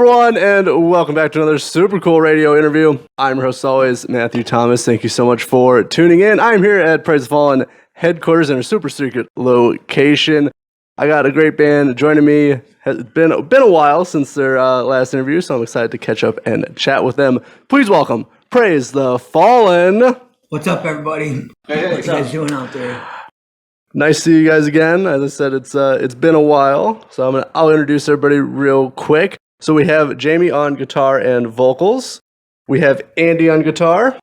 everyone, and welcome back to another super cool radio interview. I'm your host, as always, Matthew Thomas. Thank you so much for tuning in. I'm here at Praise the Fallen headquarters in a super secret location. I got a great band joining me. It's been a while since their last interview, so I'm excited to catch up and chat with them. Please welcome Praise the Fallen. What's up, everybody? Hey, what you guys doing out there? Nice to see you guys again. As I said, it's been a while, so I'll introduce everybody real quick. So we have Jamie on guitar and vocals. We have Andy on guitar.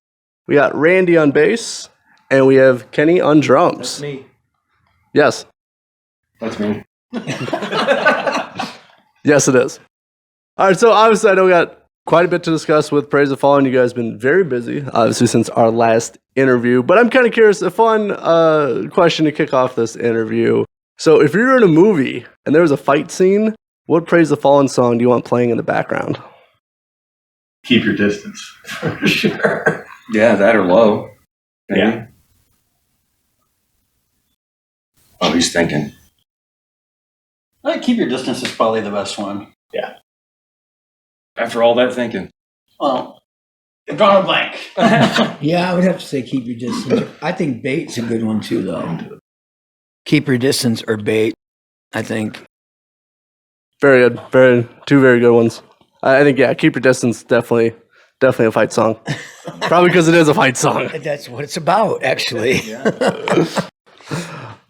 We got Randy on bass, and we have Kenny on drums. That's me. Yes. That's me. Yes, it is. All right, so obviously I know we got quite a bit to discuss with Praise the Fallen. You guys have been very busy, obviously, since our last interview. But I'm kind of curious, a fun question to kick off this interview. So if you're in a movie and there was a fight scene, what Praise the Fallen song do you want playing in the background? Keep your distance. For sure. Yeah, that or Low. Maybe. Yeah. Oh, he's thinking. I think Keep Your Distance is probably the best one. Yeah. After all that thinking. Well, I'm drawing a blank. Yeah, I would have to say Keep Your Distance. I think Bait's a good one, too, though. Keep Your Distance or Bait, I think. Very good. Two very good ones. I think, yeah, Keep Your Distance, definitely a fight song. Probably because it is a fight song. That's what it's about, actually.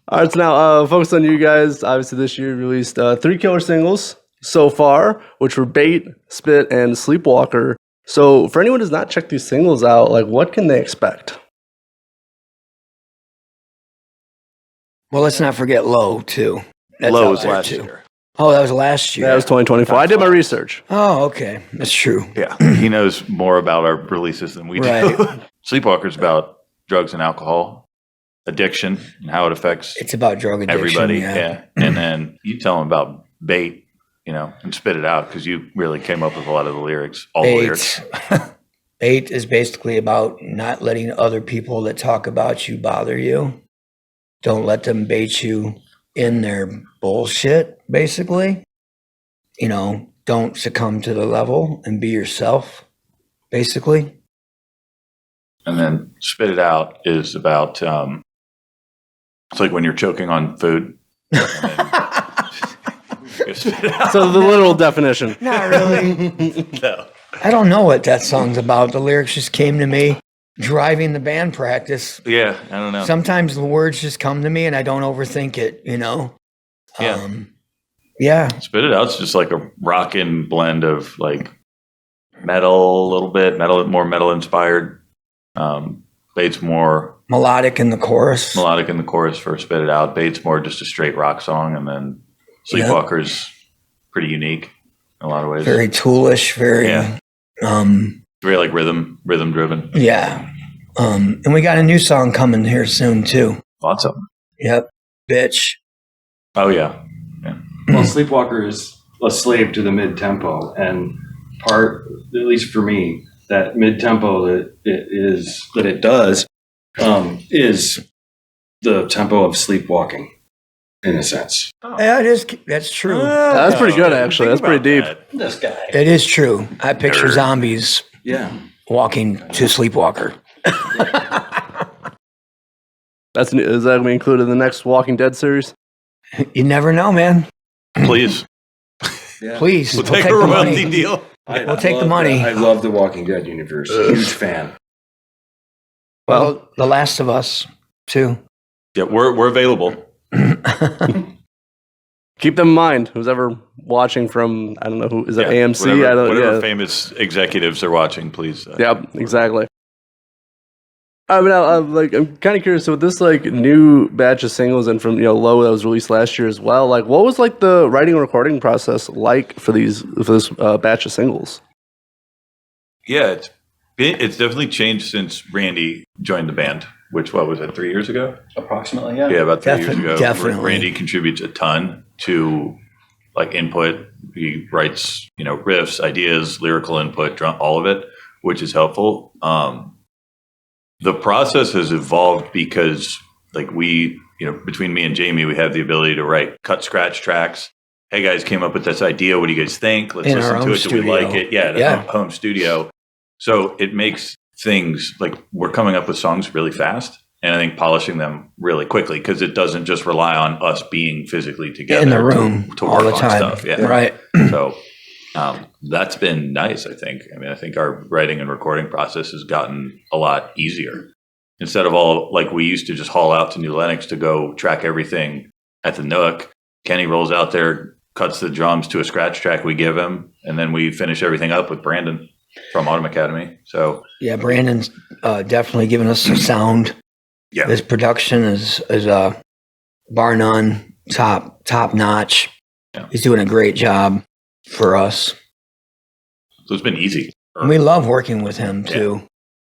All right, so now focus on you guys. Obviously, this year you released 3 killer singles so far, which were Bait, Spit, and Sleepwalker. So for anyone who does not check these singles out, like, what can they expect? Well, let's not forget Low, too. That's Low out was there, last too. year. Oh, that was last year. That was 2024. I did my research. Oh, okay. That's true. Yeah. He knows more about our releases than we do. Right. Sleepwalker's about drugs and alcohol, addiction, and how it affects It's about drug addiction. everybody. Yeah. Yeah. And then you tell them about Bait, and spit it out because you really came up with a lot of the lyrics, all the lyrics. Bait is basically about not letting other people that talk about you bother you. Don't let them bait you in their bullshit, basically. Don't succumb to the level and be yourself, basically. And then spit it out is about, it's like when you're choking on food. You spit it out. So the literal definition. Not really. No. I don't know what that song's about. The lyrics just came to me driving the band practice. Yeah, I don't know. Sometimes the words just come to me and I don't overthink it, Yeah. Yeah. Spit it out. It's just like a rockin' blend of like metal, a little bit more metal inspired. Bait's more Melodic in the chorus. melodic in the chorus for Spit It Out. Bait's more just a straight rock song, and then Sleepwalker's pretty unique in a lot of ways. Very toolish, very Yeah. Very like rhythm driven. yeah. And we got a new song coming here soon too. Lots of them. Yep. Bitch. Oh yeah. Well, Sleepwalker is a slave to the mid-tempo. And part, at least for me, that mid-tempo that it does is the tempo of sleepwalking, in a sense. Yeah, it is. That's true. That's pretty good, actually. That's pretty deep. This guy. It is true. I picture Nerd. zombies Yeah. walking to Sleepwalker. Is that going to be included in the next Walking Dead series? You never know, man. Please. Yeah. Please. We'll take a the royalty money. deal. We'll take the money. I love the Walking Dead universe. Huge fan. Well, The Last of Us, too. Yeah, we're available. Keep them in mind. Who's ever watching from, I don't know, who is that, Yeah, AMC? Whatever famous executives are watching, please. Yeah, exactly. I'm kind of curious. So with this new batch of singles and from Low that was released last year as well, what was the writing and recording process like for this batch of singles? Yeah, it's definitely changed since Randy joined the band. What was that, 3 years ago? Approximately, yeah. Yeah, about 3 years ago. Definitely. Randy contributes a ton to input. He writes riffs, ideas, lyrical input, all of it, which is helpful. The process has evolved because we, between me and Jamie, we have the ability to write cut scratch tracks hey guys, came up with this idea. What do you guys think? Let's In our listen to own it. studio. Do we like it? Yeah, Yeah. home studio. So it makes things like we're coming up with songs really fast. And I think polishing them really quickly because it doesn't just rely on us being physically together in the room to all work the on time. stuff. Yeah. Right. So that's been nice, I think. I mean, I think our writing and recording process has gotten a lot easier. Instead of all, like we used to just haul out to New Lenox to go track everything at the Nook, Kenny rolls out there, cuts the drums to a scratch track we give him, and then we finish everything up with Brandon from Autumn Academy. So Yeah, Brandon's definitely given us some sound. yeah, His production is bar none, top notch. Yeah. He's doing a great job for us. so it's been easy. And we love working with him too.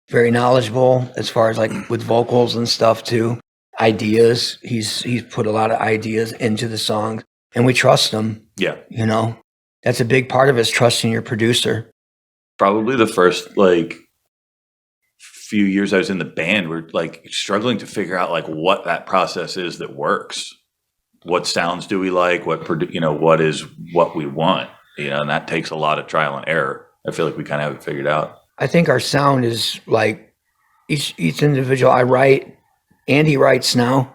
Very knowledgeable as far as like with vocals and stuff too. Ideas. He's put a lot of ideas into the song, and we trust him. Yeah. You know, that's a big part of it, is trusting your producer. Probably the first like few years I was in the band, we're like struggling to figure out like what that process is that works. What sounds do we like? What what is what we want? And that takes a lot of trial and error. I feel like we kind of have it figured out. I think our sound is like each individual. I write, Andy writes now,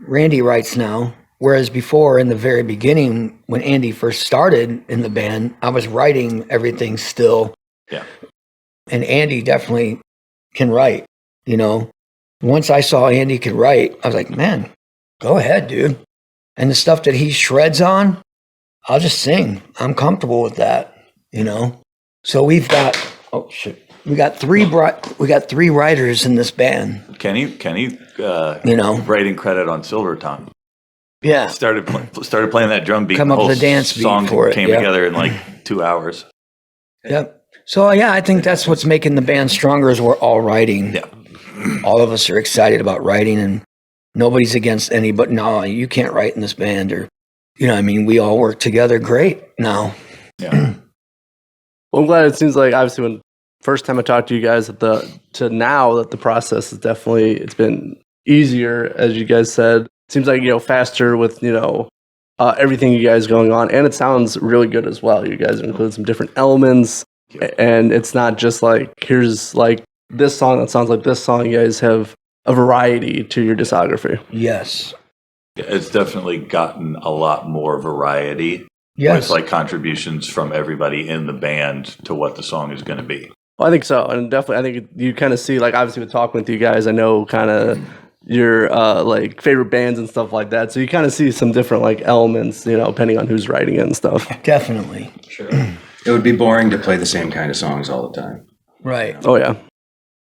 Randy writes now. Whereas before, in the very beginning, when Andy first started in the band, I was writing everything still. Yeah. And Andy definitely can write, Once I saw Andy could write, I was like, man, go ahead, dude. And the stuff that he shreds on, I'll just sing. I'm comfortable with that, So we got three writers in this band. Kenny, writing credit on Silver Tongue. Yeah. Started playing that drum beat. Come the up whole with a dance beat song for it, came yeah. together in like 2 hours. Yep. So yeah, I think that's what's making the band stronger is we're all writing. Yeah. All of us are excited about writing, and nobody's against any, but no, you can't write in this band, or, we all work together great now. Yeah. Well, I'm glad it seems like obviously when first time I talked to you guys to now that the process is definitely, it's been easier, as you guys said. Seems like, faster with, everything you guys going on. And it sounds really good as well. You guys include some different elements. And it's not just like, here's like this song that sounds like this song. You guys have a variety to your discography. Yes. Yeah, it's definitely gotten a lot more variety. Yes. With like contributions from everybody in the band to what the song is going to be. Well, I think so. And definitely, I think you kind of see, like, obviously with talking with you guys, I know kind of your like favorite bands and stuff like that. So you kind of see some different like elements, depending on who's writing it and stuff. Definitely. Sure. It would be boring to play the same kind of songs all the time. Right. Oh, yeah.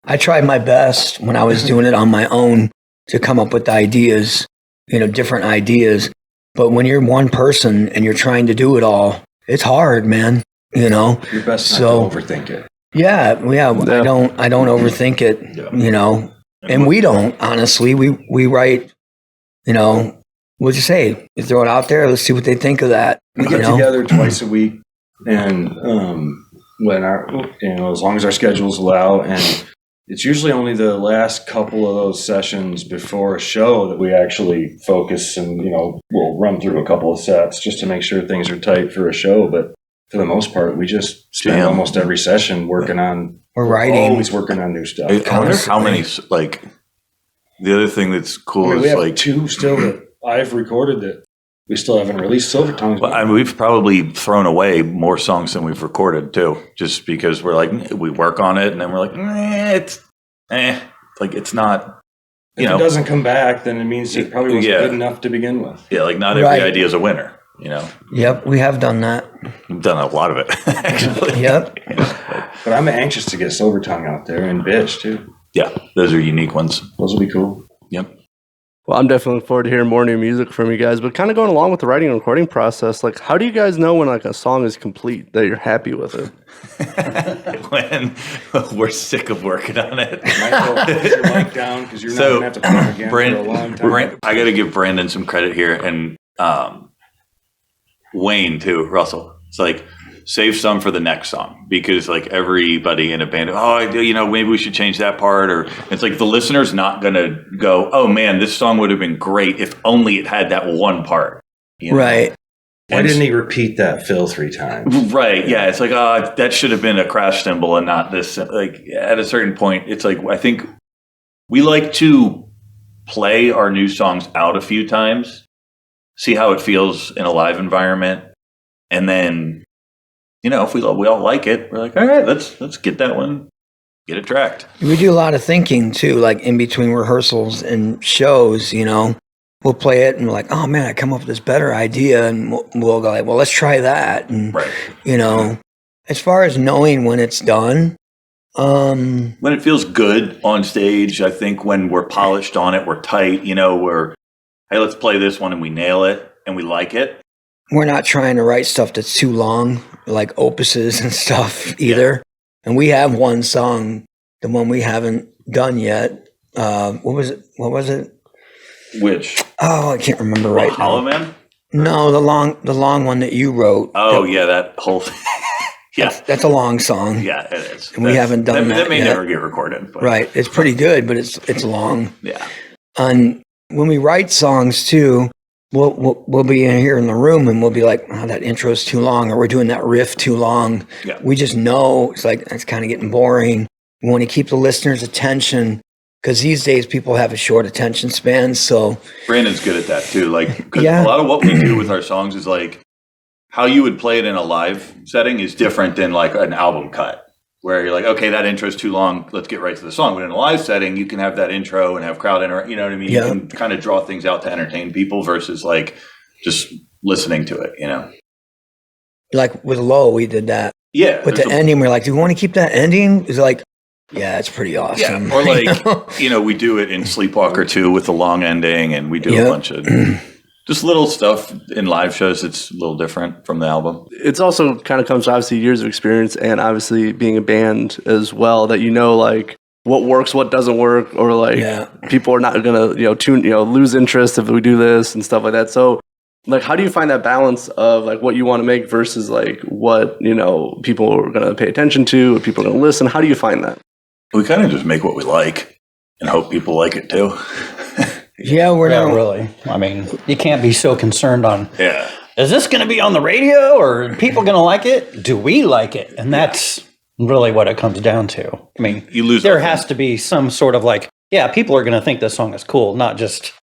I tried my best when I was doing it on my own to come up with ideas, different ideas. But when you're one person and you're trying to do it all, it's hard, man. Your best not to overthink it. Yeah. I don't overthink it, and we don't, honestly. We write, what'd you say? You throw it out there. Let's see what they think of that. We get together twice a week, and when as long as our schedules allow, and it's usually only the last couple of those sessions before a show that we actually focus, and we'll run through a couple of sets just to make sure things are tight for a show. But for the most part, we just spend almost every session working on. We're writing. Always working on new stuff. I wonder how many, like, the other thing that's cool we is have like 2 still that I've recorded that we still haven't released. Silver Tongues. Well, we've probably thrown away more songs than we've recorded too, just because we're like, we work on it and then we're like, like it's not, if it doesn't come back, then it means it probably wasn't good enough to begin with. Yeah, like not every idea is a winner, Yep, we have done that. We've done a lot of it, actually. Yep. But I'm anxious to get Silver Tongue out there and Bitch too. Yeah, those are unique ones. Those will be cool. Yep. Well, I'm definitely looking forward to hearing more new music from you guys, but kind of going along with the writing and recording process, like how do you guys know when like a song is complete, that you're happy with it? When we're sick of working on it. Michael, put your mic down because you're not going to have to play it again for a long time. I got to give Brandon some credit here, and Wayne too, Russell. It's like, save some for the next song, because like everybody in a band, maybe we should change that part, or it's like the listener's not gonna go, oh man, this song would have been great if only it had that one part. Right. Why didn't he repeat that fill 3 times? Right. Yeah. It's like, that should have been a crash cymbal and not this. Like at a certain point, it's like, I think we like to play our new songs out a few times, see how it feels in a live environment. And then, if we all like it, we're like, all right, let's get that one, get it tracked. We do a lot of thinking too, like in between rehearsals and shows, we'll play it and we're like, oh man, I come up with this better idea. And we'll go like, well, let's try that. And, right. As far as knowing when it's done, when it feels good on stage, I think when we're polished on it, we're tight, we're, hey, let's play this one and we nail it and we like it. We're not trying to write stuff that's too long, like opuses and stuff either. Yeah. And we have one song, the one we haven't done yet. What was it? Which? Oh, I can't remember right now. Hollow Man? No, the long one that you wrote. Oh, yeah, that whole yeah. That's a long song. Yeah, it is. And we haven't done that. That may yet. never get recorded. But. Right. It's pretty good, but it's long. Yeah. And when we write songs too, we'll be in here in the room and we'll be like, oh, that intro's too long, or we're doing that riff too long. Yeah. We just know it's like, it's kind of getting boring. We want to keep the listener's attention, because these days people have a short attention span. So Brandon's good at that too. Like, cause a lot of what we do with our songs is like, how you would play it in a live setting is different than like an album cut, where you're like, okay, that intro is too long, let's get right to the song. But in a live setting, you can have that intro and have crowd you know what I mean? Yeah. You can kind of draw things out to entertain people versus like just listening to it, Like with Low, we did that. Yeah. With the ending, we're like, do we want to keep that ending? It's like, yeah, it's pretty awesome. Yeah. Or like, we do it in Sleepwalker too with the long ending, and we do a bunch of just little stuff in live shows. It's a little different from the album. It's also kind of comes to obviously years of experience and obviously being a band as well, that like what works, what doesn't work, or like people are not gonna lose interest if we do this and stuff like that. So like, how do you find that balance of like what you want to make versus like what people are gonna pay attention to, what people are gonna listen? How do you find that? We kind of just make what we like and hope people like it too. Yeah, we're not really. I mean, you can't be so concerned on, yeah, is this going to be on the radio, or are people going to like it? Do we like it? And that's really what it comes down to. I mean, there has to be some sort of like, yeah, people are going to think this song is cool, not just,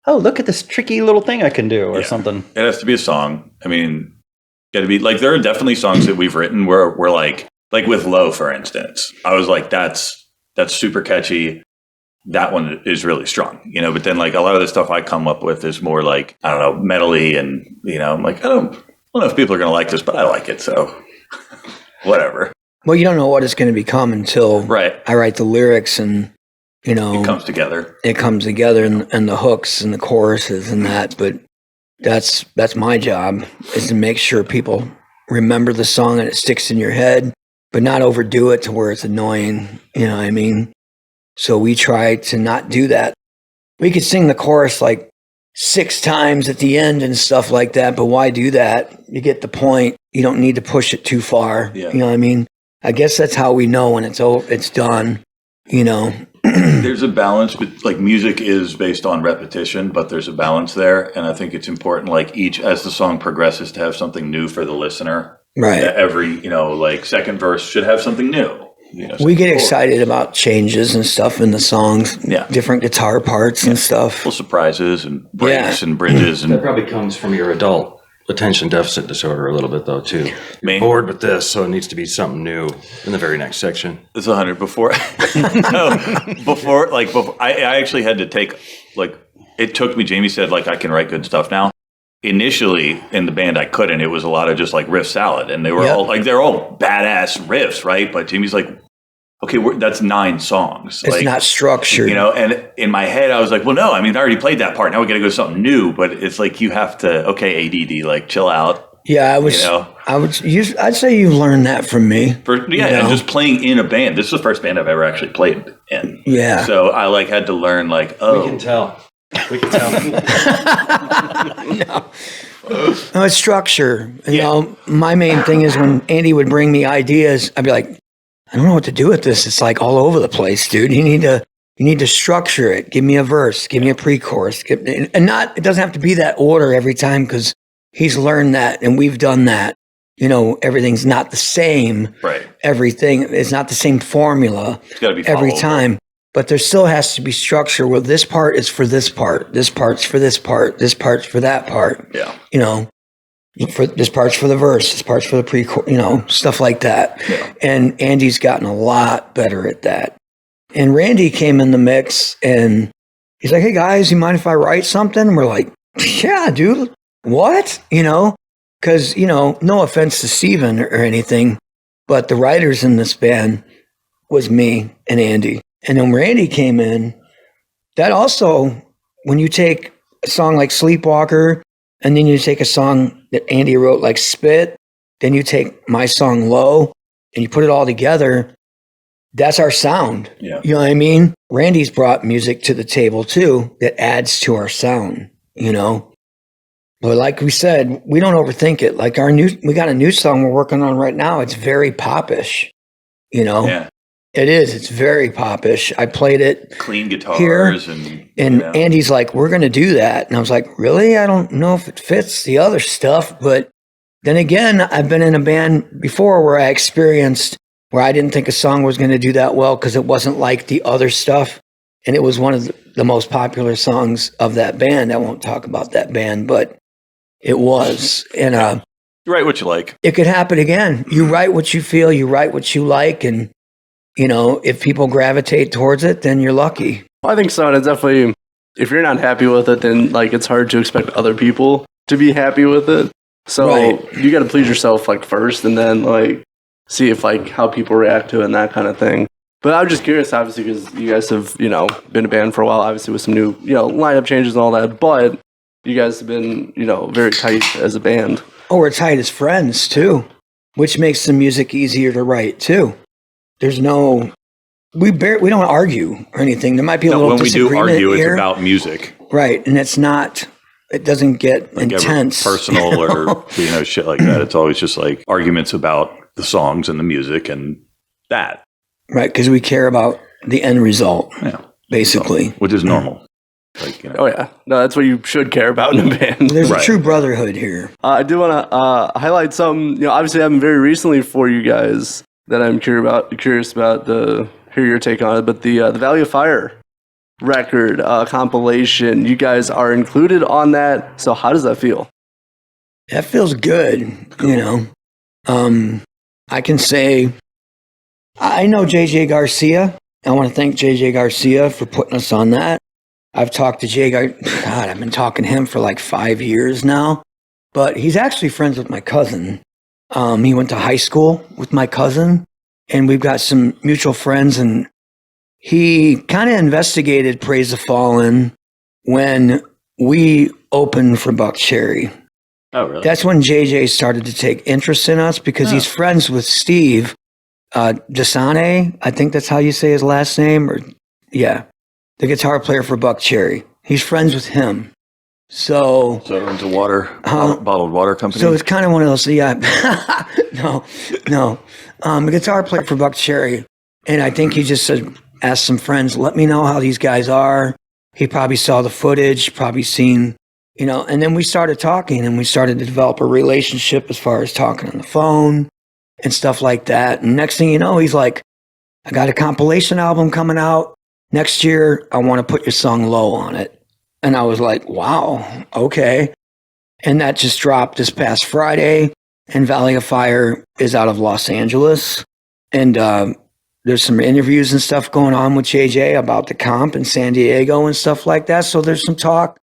oh, look at this tricky little thing I can do or something. It has to be a song. I mean, got to be like, there are definitely songs that we've written where we're like with Low, for instance, I was like, that's super catchy. That one is really strong, but then like a lot of the stuff I come up with is more like, I don't know, metally, and, I'm like, I don't know if people are going to like this, but I like it. So whatever. Well, you don't know what it's going to become until I write the lyrics and, it comes together. It comes together and the hooks and the choruses and that. But that's my job, is to make sure people remember the song and it sticks in your head, but not overdo it to where it's annoying. You know what I mean? So we try to not do that. We could sing the chorus like 6 times at the end and stuff like that, but why do that? You get the point. You don't need to push it too far. Yeah. You know what I mean? I guess that's how we know when it's done, There's a balance, but like music is based on repetition, but there's a balance there. And I think it's important, like as the song progresses, to have something new for the listener. Right. Every, like second verse should have something new. We get excited about changes and stuff in the songs, different guitar parts and stuff. Little surprises and breaks and bridges. And that probably comes from your adult attention deficit disorder a little bit, though, too. You're bored with this, so it needs to be something new in the very next section. It's 100 before. I actually had to take, it took me, Jamie said, I can write good stuff now. Initially in the band, I couldn't. It was a lot of just riff salad, and they were all they're all badass riffs, right? But Jamie's like, okay, that's 9 songs. It's not structured, And in my head, I was like, well, no, I mean, I already played that part. Now we got to go to something new. But it's like you have to, ADD, chill out. Yeah, I'd say you learned that from me. And just playing in a band. This is the first band I've ever actually played in. Yeah. So I had to learn we can tell. We can tell. No, it's structure. My main thing is when Andy would bring me ideas, I'd be like, I don't know what to do with this. It's all over the place, dude. You need to structure it. Give me a verse. Give me a pre-chorus. It doesn't have to be that order every time, because he's learned that, and we've done that. You know, everything's not the same. Right. Everything is not the same formula It's got to be every followed. time. But there still has to be structure where this part is for this part, this part's for this part, this part's for that part. Yeah. You know, for this part's for the verse, this part's for the you know, stuff like that. Yeah. And Andy's gotten a lot better at that. And Randy came in the mix and he's like, hey guys, you mind if I write something? And we're like, yeah, dude, what? You know, because, you know, no offense to Steven or anything, but the writers in this band was me and Andy. And then Randy came in, that also, when you take a song like Sleepwalker, and then you take a song that Andy wrote like Spit, then you take my song Low, and you put it all together, that's our sound. Yeah. You know what I mean? Randy's brought music to the table too that adds to our sound, you know? But like we said, we don't overthink it. Like we got a new song we're working on right now. It's very popish, you know? Yeah. It is. It's very popish. I played it Clean guitars here, and and you know. Andy's like, we're going to do that. And I was like, really? I don't know if it fits the other stuff. But then again, I've been in a band before where I experienced where I didn't think a song was going to do that well because it wasn't like the other stuff. And it was one of the most popular songs of that band. I won't talk about that band, but it was. And You write what you like. it could happen again. You write what you feel, you write what you like, and you know, if people gravitate towards it, then you're lucky. I think so. And it's definitely, if you're not happy with it, then like it's hard to expect other people to be happy with it. So Right. you got to please yourself like first, and then like see if like how people react to it and that kind of thing. But I'm just curious, obviously, because you guys have, you know, been a band for a while, obviously with some new, you know, lineup changes and all that. But you guys have been, you know, very tight as a band. Oh, we're tight as friends too, which makes the music easier to write too. There's no, we don't argue or anything. There might be a little When we do disagreement argue, here. it's about music. Right, and it's not. It doesn't get Like ever intense, personal or you know shit like that. It's always just like arguments about the songs and the music and that. Right, because we care about the end result, Yeah, basically. which is normal. Like you know, Oh yeah, no, that's what you should care about in a band. There's Right. a true brotherhood here. I do want to highlight something. You know, obviously, happened very recently for you guys that I'm curious about to hear your take on it. But the Valley of Fire record compilation, you guys are included on that. So how does that feel? That feels good, you know. I can say I know JJ Garcia. I want to thank JJ Garcia for putting us on that. I've talked to God, I've been talking to him for like 5 years now. But he's actually friends with my cousin. He went to high school with my cousin, and we've got some mutual friends, and he kind of investigated Praise the Fallen when we opened for Buck Cherry. oh really? That's when JJ started to take interest in us because he's friends with Steve Desane. I think that's how you say his last name. Or yeah, the guitar player for Buck Cherry. He's friends with him. So it's a water bottled water company. So it's kind of one of those. Yeah, no. The guitar player for Buck Cherry, and I think he just said, asked some friends, let me know how these guys are. He probably saw the footage, probably seen, you know, and then we started talking, and we started to develop a relationship as far as talking on the phone and stuff like that. And next thing you know, he's like, I got a compilation album coming out next year. I want to put your song Low on it. And I was like, wow, okay. And that just dropped this past Friday. And Valley of Fire is out of Los Angeles. And there's some interviews and stuff going on with JJ about the comp in San Diego and stuff like that. So there's some talk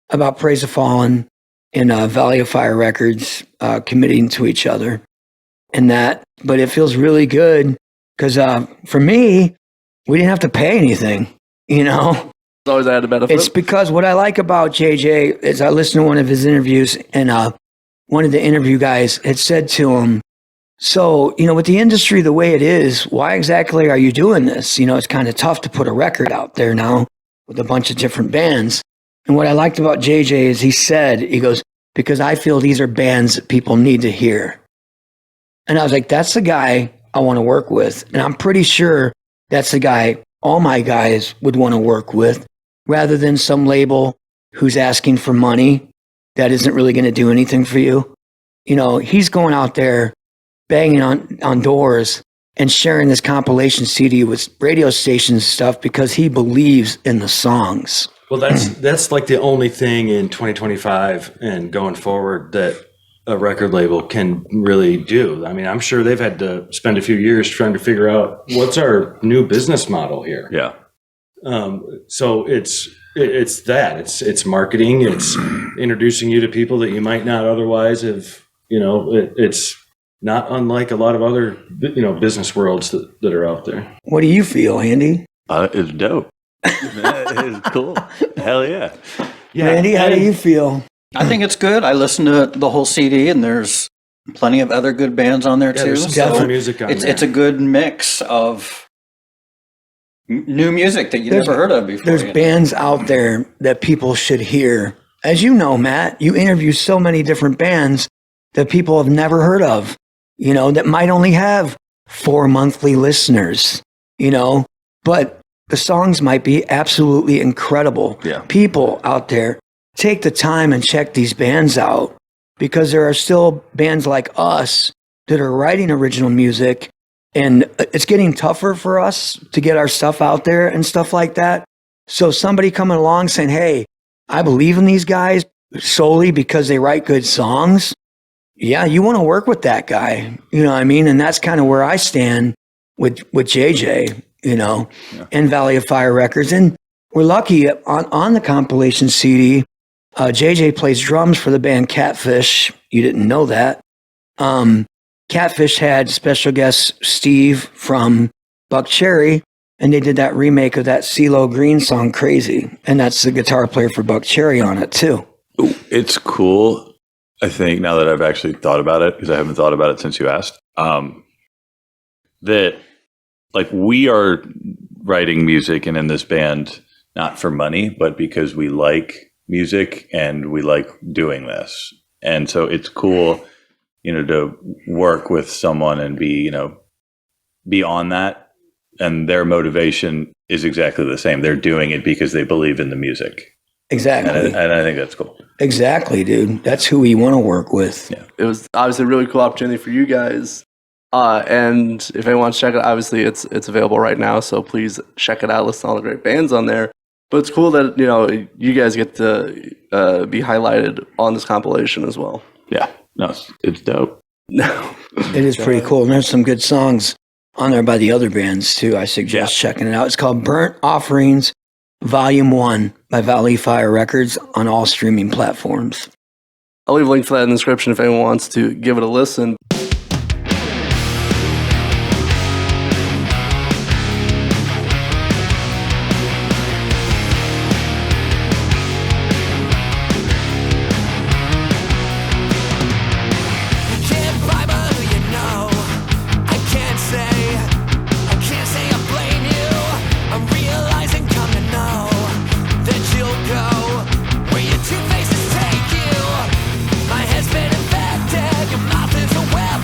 about Praise the Fallen and Valley of Fire Records committing to each other and that. But it feels really good because for me, we didn't have to pay anything, you know? It's always had a benefit. It's because what I like about JJ is I listened to one of his interviews, and one of the interview guys had said to him, so, you know, with the industry the way it is, why exactly are you doing this? You know, it's kind of tough to put a record out there now with a bunch of different bands. And what I liked about JJ is he goes, because I feel these are bands that people need to hear. And I was like, that's the guy I want to work with. And I'm pretty sure that's the guy all my guys would want to work with, rather than some label who's asking for money that isn't really going to do anything for you. You know, he's going out there banging on doors and sharing this compilation CD with radio stations and stuff because he believes in the songs. Well, that's like the only thing in 2025 and going forward that a record label can really do. I mean, I'm sure they've had to spend a few years trying to figure out what's our new business model here. Yeah. So it's marketing, it's introducing you to people that you might not otherwise have. You know, it's not unlike a lot of other business worlds that are out there. What do you feel, Andy? It's dope. It's cool. Hell yeah. Randy, how do you feel? I think it's good. I listened to the whole CD, and there's plenty of other good bands on there too. There's some solid music on there. It's a good mix of new music that you never heard of before. There's bands out there that people should hear. As you know, Matt, you interview so many different bands that people have never heard of, that might only have 4 monthly listeners, but the songs might be absolutely incredible. Yeah. People out there, take the time and check these bands out, because there are still bands like us that are writing original music, and it's getting tougher for us to get our stuff out there and stuff like that. So somebody coming along saying, hey, I believe in these guys solely because they write good songs. Yeah, you want to work with that guy. You know what I mean? And that's kind of where I stand with JJ, and Valley of Fire Records. And we're lucky on the compilation CD, JJ plays drums for the band Catfish. You didn't know that. Catfish had special guest Steve from Buck Cherry, and they did that remake of that CeeLo Green song, Crazy. And that's the guitar player for Buck Cherry on it, too. It's cool, I think, now that I've actually thought about it, because I haven't thought about it since you asked, that, like, we are writing music and in this band not for money, but because we like music and we like doing this. And so it's cool, to work with someone and be on that. And their motivation is exactly the same. They're doing it because they believe in the music. Exactly. And I think that's cool. Exactly, dude. That's who we want to work with. Yeah. It was obviously a really cool opportunity for you guys. And if anyone wants to check it, obviously it's available right now. So please check it out. Listen to all the great bands on there. But it's cool that, you guys get to be highlighted on this compilation as well. Yeah. No, it's dope. No. It is pretty cool. And there's some good songs on there by the other bands, too. I suggest checking it out. It's called Burnt Offerings, Volume 1 by Valley Fire Records on all streaming platforms. I'll leave a link for that in the description if anyone wants to give it a listen. Your mouth is a well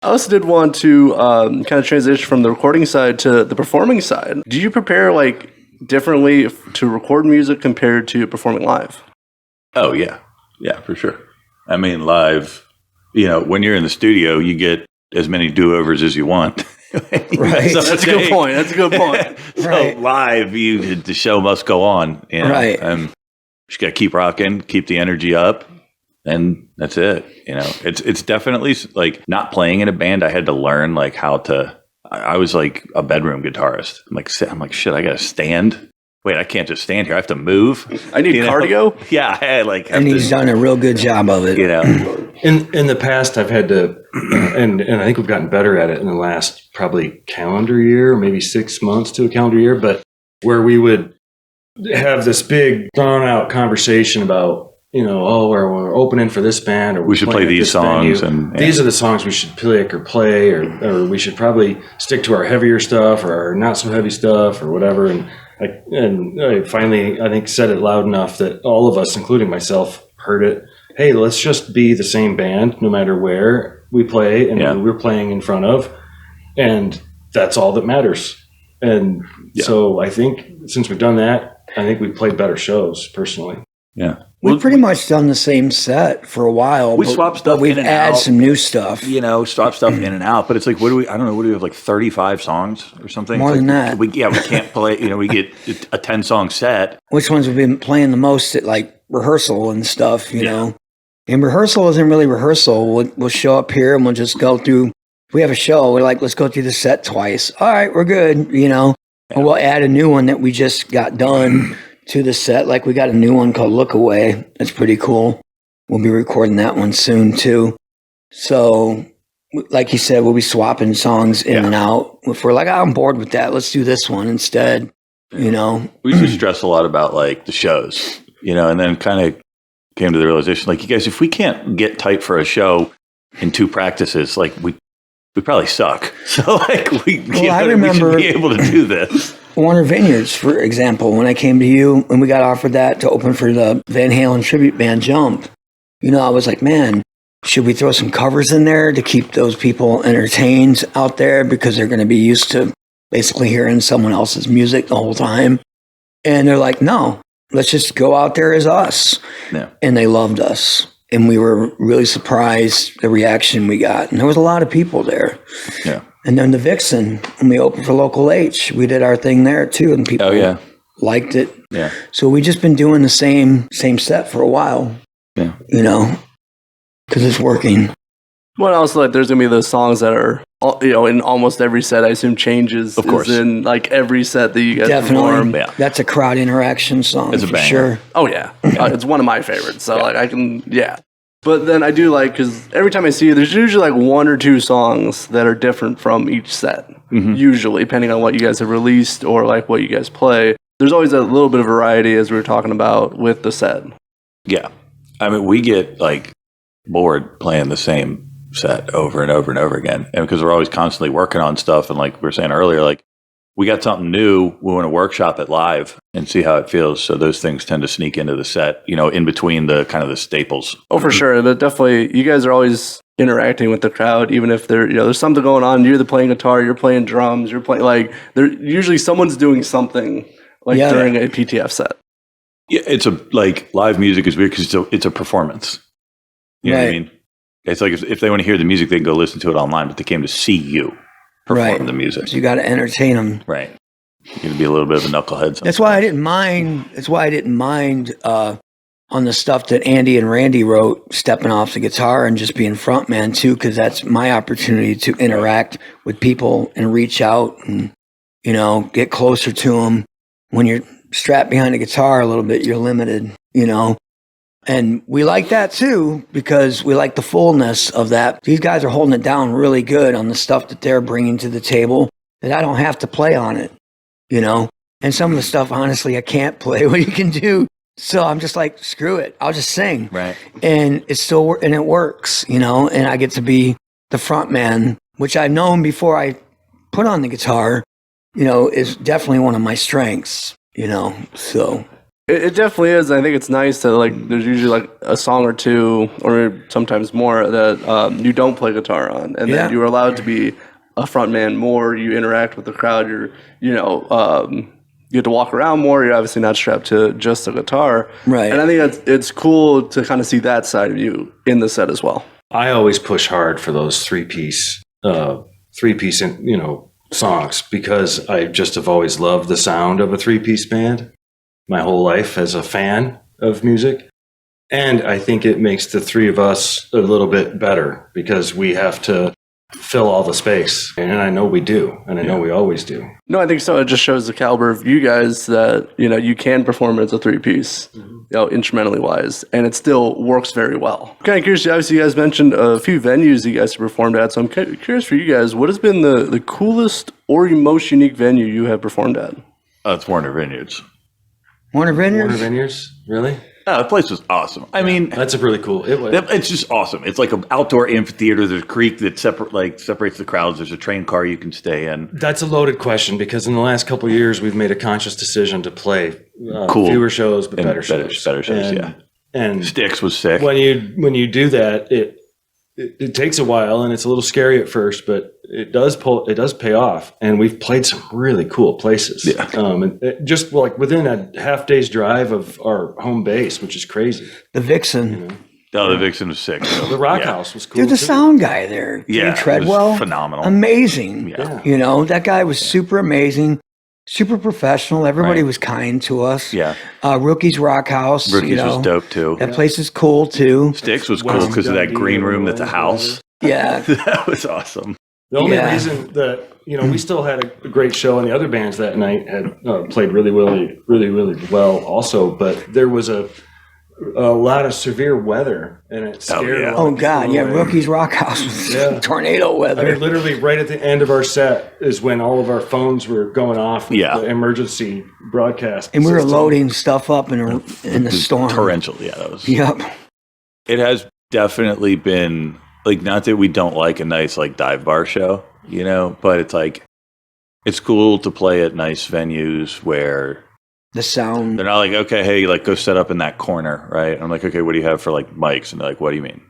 I also did want to kind of transition from the recording side to the performing side. Do you prepare like differently to record music compared to performing live? Oh, yeah. Yeah, for sure. I mean, live, when you're in the studio, you get as many do-overs as you want. Right. So that's a good point. That's a good point. So Right. live, the show must go on. Right. And just got to keep rocking, keep the energy up, and that's it. It's definitely like not playing in a band. I had to learn like how to. I was like a bedroom guitarist. I'm like, shit. I got to stand. Wait, I can't just stand here. I have to move. I need cardio. Yeah, I like. And he's done a real good job of it. In the past, I've had to, and I think we've gotten better at it in the last probably calendar year, maybe 6 months to a calendar year, but where we would have this big drawn out conversation about, we're opening for this band, or we should play these songs, and these are the songs we should pick or play, or we should probably stick to our heavier stuff or our not so heavy stuff or whatever. And I finally, I think, said it loud enough that all of us, including myself, heard it. Hey, let's just be the same band no matter where we play and who we're playing in front of. And that's all that matters. And so I think since we've done that, I think we've played better shows personally. Yeah. We've pretty much done the same set for a while. We swap stuff we've in and added out. some new stuff. Swap stuff in and out. But it's like, I don't know, what do we have, like 35 songs or something? More than that. We can't play, we get a 10-song set. Which ones we've been playing the most at like rehearsal and stuff, you know? And rehearsal isn't really rehearsal. We'll show up here and we'll just go through. We have a show. We're like, let's go through the set twice. All right, we're good, And we'll add a new one that we just got done to the set. Like we got a new one called Look Away. That's pretty cool. We'll be recording that one soon too. So like you said, we'll be swapping songs in and out. If we're like, I'm bored with that, let's do this one instead, We used to stress a lot about like the shows, and then kind of came to the realization, like, you guys, if we can't get tight for a show in 2 practices, like we probably suck. So like we should be able to do this. Warner Vineyards, for example, when I came to you and we got offered that to open for the Van Halen tribute band Jump, I was like, man, should we throw some covers in there to keep those people entertained out there because they're going to be used to basically hearing someone else's music the whole time? And they're like, no, let's just go out there as us. Yeah. And they loved us. And we were really surprised the reaction we got. And there was a lot of people there. Yeah. And then the Vixen, when we opened for Local H, we did our thing there too. And people liked it. Yeah. So we just been doing the same set for a while. Yeah. Because it's working. Well, also, like, there's going to be those songs that are, in almost every set, I assume changes. Of course. Is in, like, every set that you guys perform. Definitely. That's a crowd interaction song. It's a for banger. sure. Oh, yeah. It's one of my favorites. So, like, I can, But then I do like, because every time I see you, there's usually, like, 1 or 2 songs that are different from each set. Mm-hmm. Usually, depending on what you guys have released or, like, what you guys play. There's always a little bit of variety, as we were talking about, with the set. Yeah. I mean, we get, like, bored playing the same set over and over and over again, and because we're always constantly working on stuff, and like we were saying earlier, like we got something new, we want to workshop it live and see how it feels. So those things tend to sneak into the set, in between the kind of the staples. Oh, for sure. But definitely, you guys are always interacting with the crowd, even if there's something going on. You're playing guitar, you're playing drums, you're playing, like, usually someone's doing something like during a PTF set. Yeah, it's like live music is weird because it's a performance. You know what I mean? It's like if they want to hear the music, they can go listen to it online, but they came to see you perform the music. So you got to entertain them. Right. You're going to be a little bit of a knucklehead sometimes. That's why I didn't mind on the stuff that Andy and Randy wrote, stepping off the guitar and just being frontman too, because that's my opportunity to interact with people and reach out and, get closer to them. When you're strapped behind a guitar a little bit, you're limited, And we like that too, because we like the fullness of that. These guys are holding it down really good on the stuff that they're bringing to the table that I don't have to play on it, And some of the stuff, honestly, I can't play what you can do. So I'm just like, screw it. I'll just sing. Right. And it's still, and it works, and I get to be the front man, which I've known before I put on the guitar, is definitely one of my strengths, so. It definitely is. I think it's nice that like there's usually like a song or two, or sometimes more that you don't play guitar on, and then you're allowed to be a front man more. You interact with the crowd. You get to walk around more. You're obviously not strapped to just a guitar, Right. And I think it's cool to kind of see that side of you in the set as well. I always push hard for those three-piece, songs because I just have always loved the sound of a three-piece band my whole life as a fan of music. And I think it makes the three of us a little bit better because we have to fill all the space. And I know we do. And I know we always do. No, I think so. It just shows the caliber of you guys that, you can perform as a three-piece, instrumentally wise, and it still works very well. I'm kind of curious, obviously you guys mentioned a few venues you guys have performed at, so I'm curious for you guys, what has been the coolest or most unique venue you have performed at? It's Warner Vineyards. Warner Vineyards? Warner Vineyards? Really? The place was awesome. I mean, That's a really cool. it's just awesome. It's like an outdoor amphitheater. There's a creek that separates the crowds. There's a train car you can stay in. That's a loaded question because in the last couple of years, we've made a conscious decision to play fewer shows, but better shows. Better shows, and, yeah. And Styx was sick. when you do that, it takes a while and it's a little scary at first, but it does pay off. And we've played some really cool places. Yeah. And just like within a half day's drive of our home base, which is crazy. The Vixen. The Vixen was sick. The Rock House was cool. Dude, the too. sound guy there, Jay Yeah, it was Treadwell, phenomenal. amazing. Yeah. That guy was super amazing, super professional. Everybody Right. was kind to us. Yeah. Rookies Rock House. Rookies was dope too. That place is cool too. Styx was cool because of that green room that's a house. Yeah. That was awesome. The only Yeah. reason that we still had a great show, and the other bands that night had played really, really, really, really well, also. But there was a lot of severe weather, and it scared. yeah. A lot Oh of God, people yeah. away. Rookies Rock House was Yeah. tornado I weather. mean, literally, right at the end of our set is when all of our phones were going off. With Yeah. the emergency broadcast, And we were system. loading stuff up in the storm. Torrential. Yeah, that was. Yep. It has definitely been like, not that we don't like a nice like dive bar show, but it's like, it's cool to play at nice venues where The sound. they're not like, okay, hey, like go set up in that corner, right? And I'm like, okay, what do you have for like mics? And they're like, what do you mean?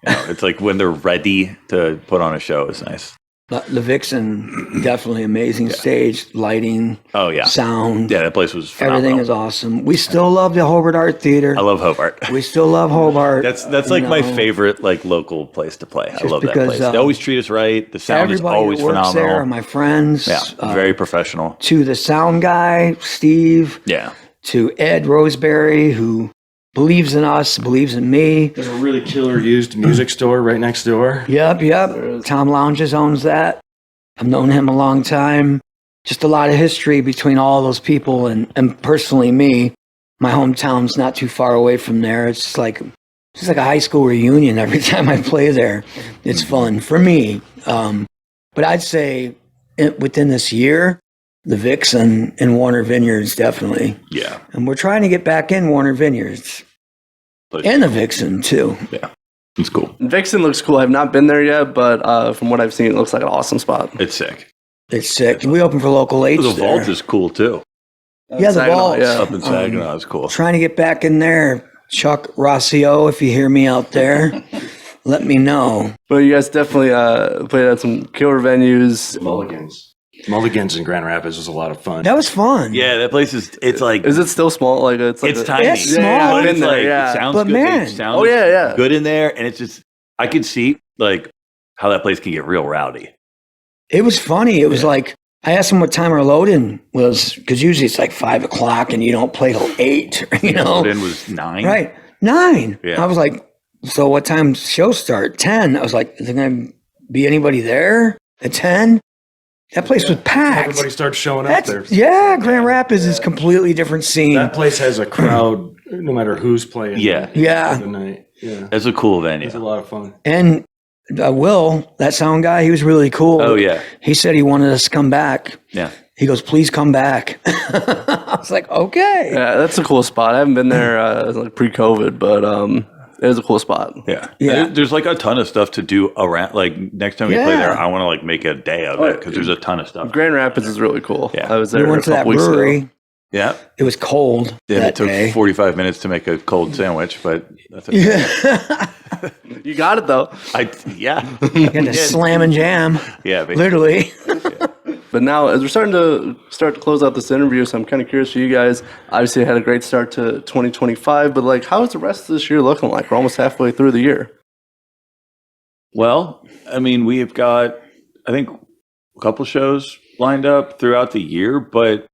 It's like when they're ready to put on a show, it's nice. The Vixen, definitely amazing stage, lighting, Oh yeah, sound. yeah, that place was phenomenal. Everything is awesome. We still love the Hobart Art Theater. I love Hobart. We still love Hobart. That's like my favorite like local place to play. I love that because, place. They always treat us right. The sound is Everybody always that works there are phenomenal. my friends. Yeah, very professional. To the sound guy, Steve. Yeah, To Ed Roseberry, who believes in us, believes in me. There's a really killer used music store right next door. Yep. Tom Lounges owns that. I've known him a long time. Just a lot of history between all those people and personally me. My hometown's not too far away from there. It's like a high school reunion every time I play there. It's fun for me. But I'd say within this year, the Vixen and Warner Vineyards definitely. yeah. And we're trying to get back in Warner Vineyards. And the Vixen too. Yeah, it's cool. Vixen looks cool. I've not been there yet, but from what I've seen, it looks like an awesome spot. It's sick. It's sick. We open for local H The there. vault is cool too. Yeah, the Saginaw, vault. yeah. Up in Saginaw is cool. Trying to get back in there. Chuck Rossio, if you hear me out there, let me know. But you guys definitely played at some killer venues. Mulligan's in Grand Rapids was a lot of fun. That was fun. Yeah, that place is. It's like Is it still small? Like it's tiny. It's small. Yeah, I've But been it's there, like, yeah. it sounds But good. man. It sounds Oh, yeah. good in there, and it's just I could see like how that place can get real rowdy. It was funny. It was like, I asked him what time our load-in was, because usually it's like 5 o'clock and you don't play till 8, Then was 9. Right. 9. Yeah. I was like, so what time show start? 10. I was like, is there going to be anybody there at 10? That place was packed. Everybody started showing up there. Yeah, Grand Rapids is completely different scene. That place has a crowd no matter who's playing. Yeah. Yeah. The night. Yeah. That's a cool venue. It's a lot of fun. And Will, that sound guy, he was really cool. Oh yeah, He said he wanted us to come back. yeah. He goes, please come back. I was like, okay. Yeah, that's a cool spot. I haven't been there like pre-COVID, but it is a cool spot. Yeah. Yeah. There's like a ton of stuff to do around. Like next time we play Yeah. there, I want to like make a day of it because there's a ton of stuff. Grand Rapids is really cool. Yeah. I was We there went a to that couple weeks brewery. ago. Yeah. It was cold Yeah, that it took day. 45 minutes to make a cold sandwich, but that's okay. Yeah. You got it though. Yeah. You had to slam and jam, Yeah. Basically. literally. But now, as we're starting to close out this interview, so I'm kind of curious for you guys. Obviously, I had a great start to 2025, but like, how is the rest of this year looking like? We're almost halfway through the year. Well, I mean, we have got, I think, a couple shows lined up throughout the year, but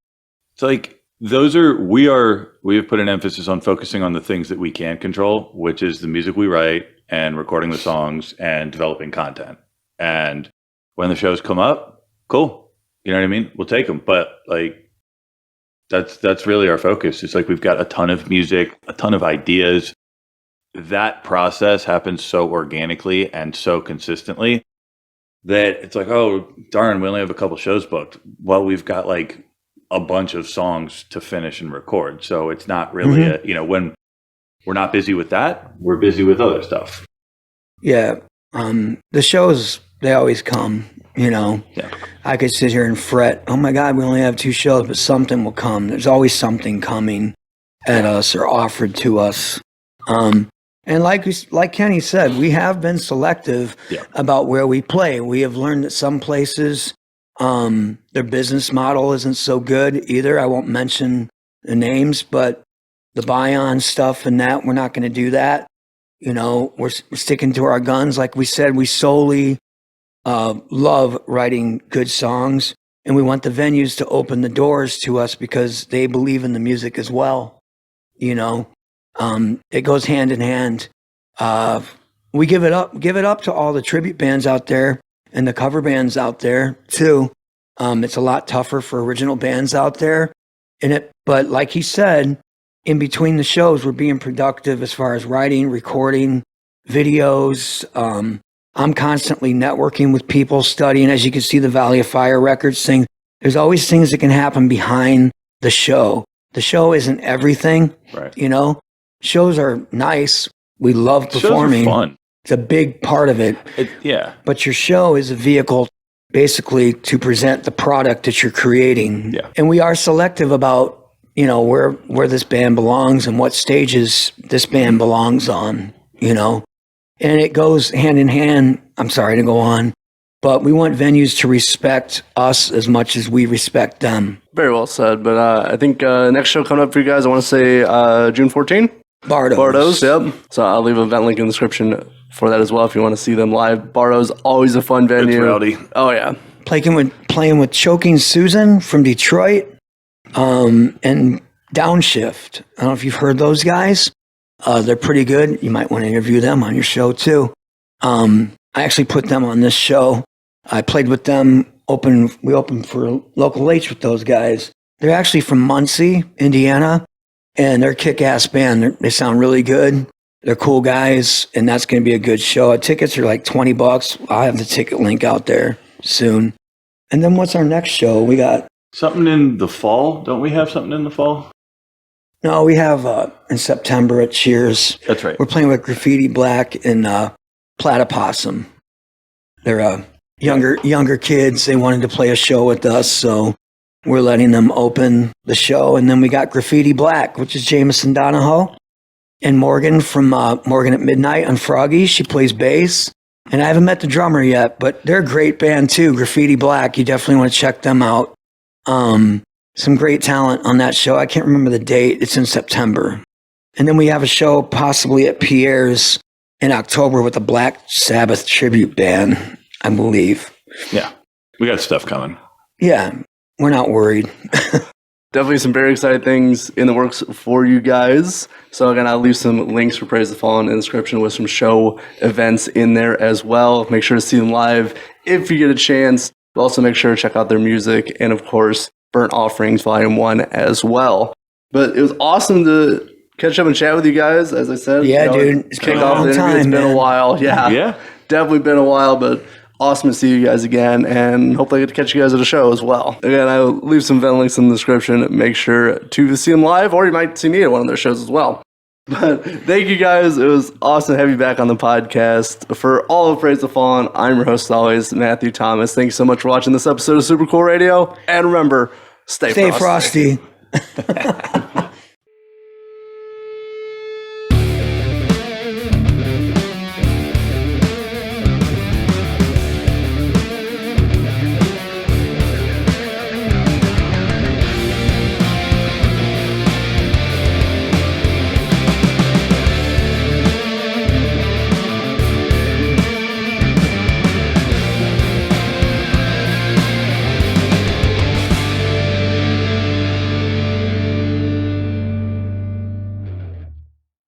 it's like we have put an emphasis on focusing on the things that we can control, which is the music we write and recording the songs and developing content. And when the shows come up, cool. You know what I mean? We'll take them. But like, that's really our focus. It's like we've got a ton of music, a ton of ideas. That process happens so organically and so consistently that it's like, oh, darn, we only have a couple shows booked. Well, we've got like a bunch of songs to finish and record. So it's not really, when we're not busy with that, we're busy with other stuff. Yeah. The shows, they always come, Yeah. I could sit here and fret, oh my God, we only have 2 shows, but something will come. There's always something coming at us or offered to us. And like Kenny said, we have been selective about where we play. We have learned that some places, their business model isn't so good either. I won't mention the names, but the buy-on stuff and that, we're not going to do that. We're sticking to our guns. Like we said, we solely love writing good songs, and we want the venues to open the doors to us because they believe in the music as well. It goes hand in hand. We give it up to all the tribute bands out there and the cover bands out there too. It's a lot tougher for original bands out there but like he said, in between the shows, we're being productive as far as writing, recording, videos. I'm constantly networking with people, studying. As you can see, the Valley of Fire Records thing. There's always things that can happen behind the show. The show isn't everything, right? Shows are nice. We love performing. Shows are fun. It's a big part of it. Yeah. But your show is a vehicle basically to present the product that you're creating. Yeah. And we are selective about, where this band belongs and what stages this band belongs on, And it goes hand in hand. I'm sorry to go on, but we want venues to respect us as much as we respect them. Very well said. But I think next show coming up for you guys, I want to say June 14th. Bardo's, yep. So I'll leave a event link in the description for that as well if you want to see them live. Bardo's always a fun venue. It's rowdy. Oh yeah. Playing with Choking Susan from Detroit, and Downshift. I don't know if you've heard those guys. They're pretty good. You might want to interview them on your show too. I actually put them on this show. I played with them. We opened for Local H with those guys. They're actually from Muncie, Indiana. And they're a kick-ass band. They sound really good. They're cool guys, and that's going to be a good show. Tickets are like $20. I'll have the ticket link out there soon. And then what's our next show? We got something in the fall. Don't we have something in the fall? No, we have in September at Cheers. That's right. We're playing with Graffiti Black and Platypossum. They're younger kids. They wanted to play a show with us, so we're letting them open the show. And then we got Graffiti Black, which is Jameson Donahoe, and Morgan from Morgan at Midnight on Froggy. She plays bass. And I haven't met the drummer yet, but they're a great band too, Graffiti Black. You definitely want to check them out. Some great talent on that show. I can't remember the date. It's in September. And then we have a show possibly at Pierre's in October with the Black Sabbath tribute band, I believe. Yeah. We got stuff coming. Yeah. We're not worried. Definitely some very exciting things in the works for you guys. So again, I'll leave some links for Praise the Fallen in the description with some show events in there as well. Make sure to see them live if you get a chance. Also make sure to check out their music and of course, Burnt Offerings Volume 1 as well. But it was awesome to catch up and chat with you guys, as I said. Yeah, dude. It's been a long time. It's been a while. Yeah. Definitely been a while, but awesome to see you guys again, and hopefully I get to catch you guys at a show as well. Again, I'll leave some event links in the description. Make sure to see them live, or you might see me at one of their shows as well. But thank you guys. It was awesome to have you back on the podcast. For all of Praise the Fallen, I'm your host as always, Matthew Thomas. Thank you so much for watching this episode of Super Cool Radio. And remember, stay frosty.